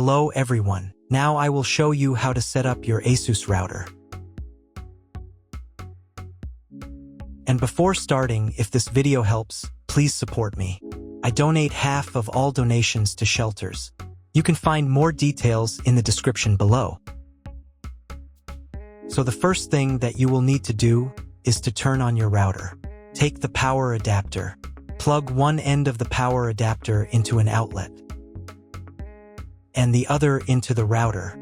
Hello everyone, now I will show you how to set up your ASUS router. And before starting, if this video helps, please support me. I donate half of all donations to shelters. You can find more details in the description below. So the first thing that you will need to do is to turn on your router. Take the power adapter. Plug one end of the power adapter into an outlet and the other into the router.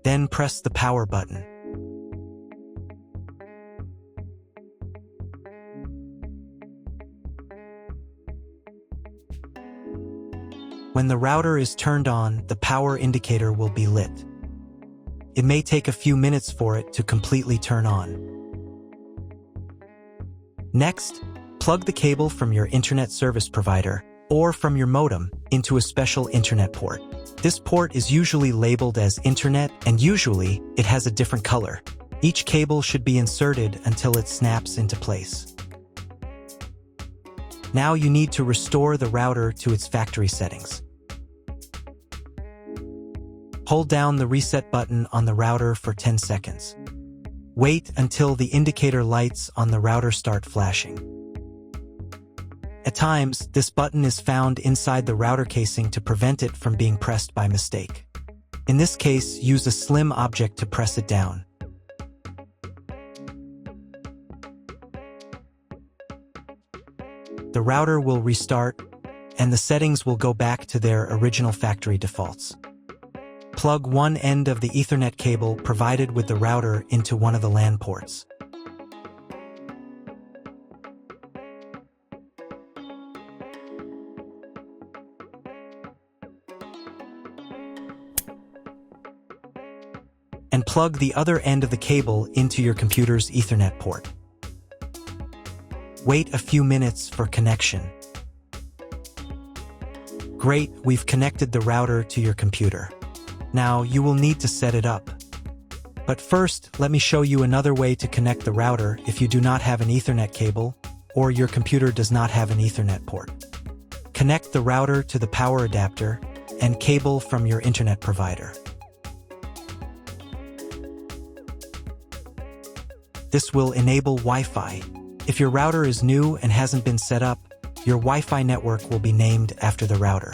Then press the power button. When the router is turned on, the power indicator will be lit. It may take a few minutes for it to completely turn on. Next, plug the cable from your internet service provider or from your modem into a special internet port. This port is usually labeled as internet, and usually it has a different color. Each cable should be inserted until it snaps into place. Now you need to restore the router to its factory settings. Hold down the reset button on the router for 10 seconds. Wait until the indicator lights on the router start flashing. At times, this button is found inside the router casing to prevent it from being pressed by mistake. In this case, use a slim object to press it down. The router will restart, and the settings will go back to their original factory defaults. Plug one end of the Ethernet cable provided with the router into one of the LAN ports. And plug the other end of the cable into your computer's Ethernet port. Wait a few minutes for connection. Great, we've connected the router to your computer. Now you will need to set it up. But first, let me show you another way to connect the router if you do not have an Ethernet cable or your computer does not have an Ethernet port. Connect the router to the power adapter and cable from your internet provider. This will enable Wi-Fi. If your router is new and hasn't been set up, your Wi-Fi network will be named after the router.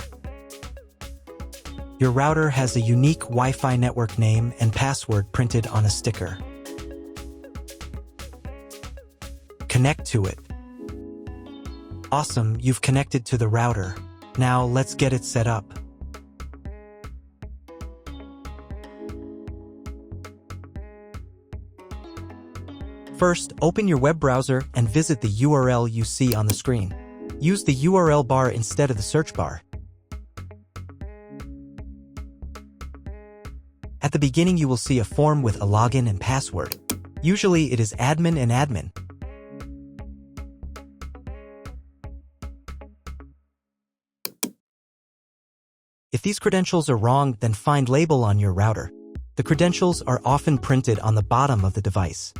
Your router has a unique Wi-Fi network name and password printed on a sticker. Connect to it. Awesome, you've connected to the router. Now let's get it set up. First, open your web browser and visit the URL you see on the screen. Use the URL bar instead of the search bar. At the beginning, you will see a form with a login and password. Usually, it is admin and admin. If these credentials are wrong, then find label on your router. The credentials are often printed on the bottom of the device.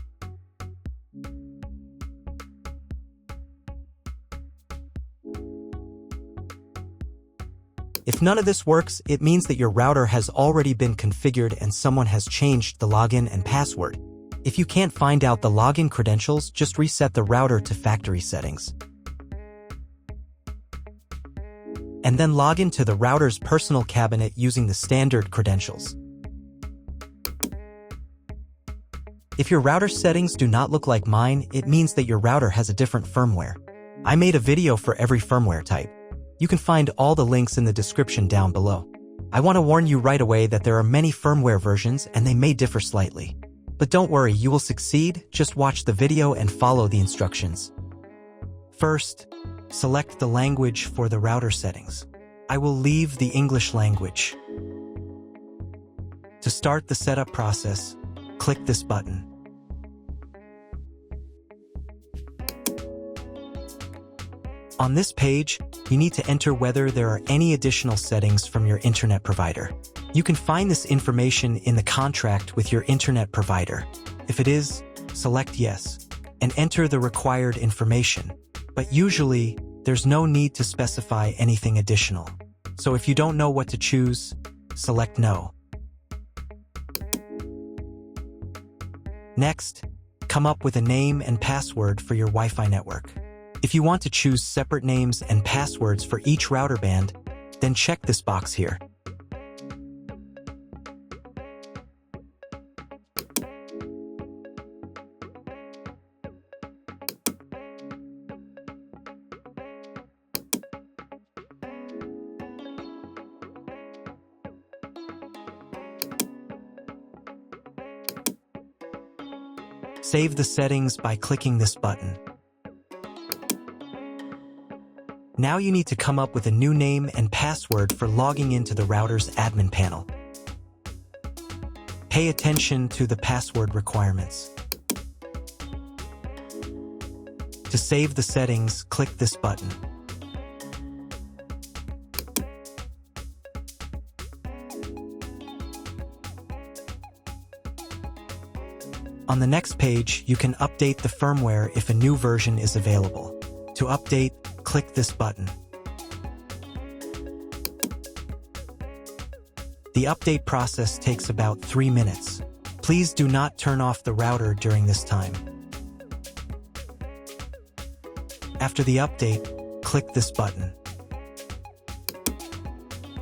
If none of this works, it means that your router has already been configured and someone has changed the login and password. If you can't find out the login credentials, just reset the router to factory settings. And then log into the router's personal cabinet using the standard credentials. If your router settings do not look like mine, it means that your router has a different firmware. I made a video for every firmware type. You can find all the links in the description down below. I want to warn you right away that there are many firmware versions and they may differ slightly. But don't worry, you will succeed. Just watch the video and follow the instructions. First, select the language for the router settings. I will leave the English language. To start the setup process, click this button. On this page, you need to enter whether there are any additional settings from your internet provider. You can find this information in the contract with your internet provider. If it is, select Yes, and enter the required information. But usually, there's no need to specify anything additional. So if you don't know what to choose, select No. Next, come up with a name and password for your Wi-Fi network. If you want to choose separate names and passwords for each router band, then check this box here. Save the settings by clicking this button. Now you need to come up with a new name and password for logging into the router's admin panel. Pay attention to the password requirements. To save the settings, click this button. On the next page, you can update the firmware if a new version is available. To update, click this button. The update process takes about 3 minutes. Please do not turn off the router during this time. After the update, click this button.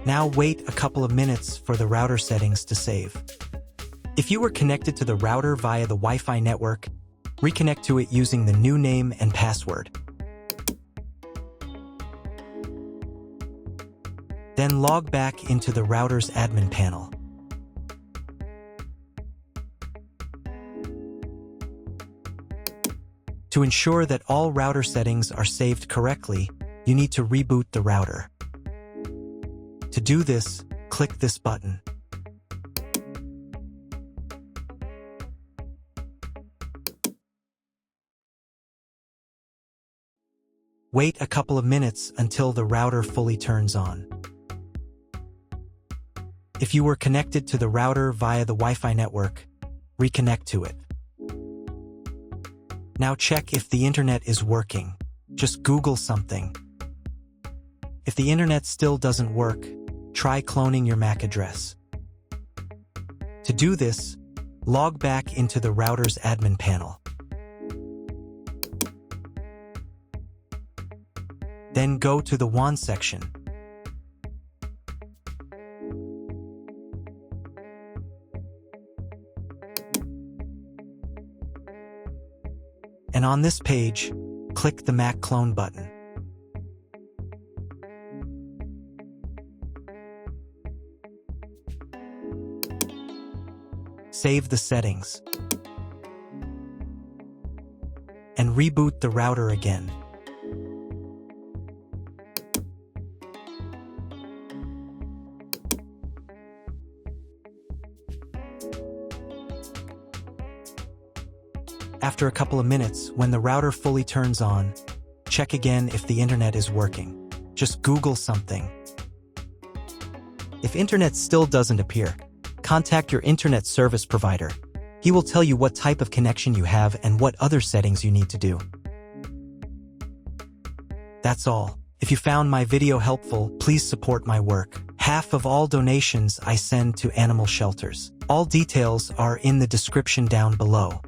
Now wait a couple of minutes for the router settings to save. If you were connected to the router via the Wi-Fi network, reconnect to it using the new name and password. Then log back into the router's admin panel. To ensure that all router settings are saved correctly, you need to reboot the router. To do this, click this button. Wait a couple of minutes until the router fully turns on. If you were connected to the router via the Wi-Fi network, reconnect to it. Now check if the internet is working. Just Google something. If the internet still doesn't work, try cloning your MAC address. To do this, log back into the router's admin panel. Then go to the WAN section. And on this page, click the MAC clone button. Save the settings. And reboot the router again. After a couple of minutes, when the router fully turns on, check again if the internet is working. Just Google something. If internet still doesn't appear, contact your internet service provider. He will tell you what type of connection you have and what other settings you need to do. That's all. If you found my video helpful, please support my work. Half of all donations I send to animal shelters. All details are in the description down below.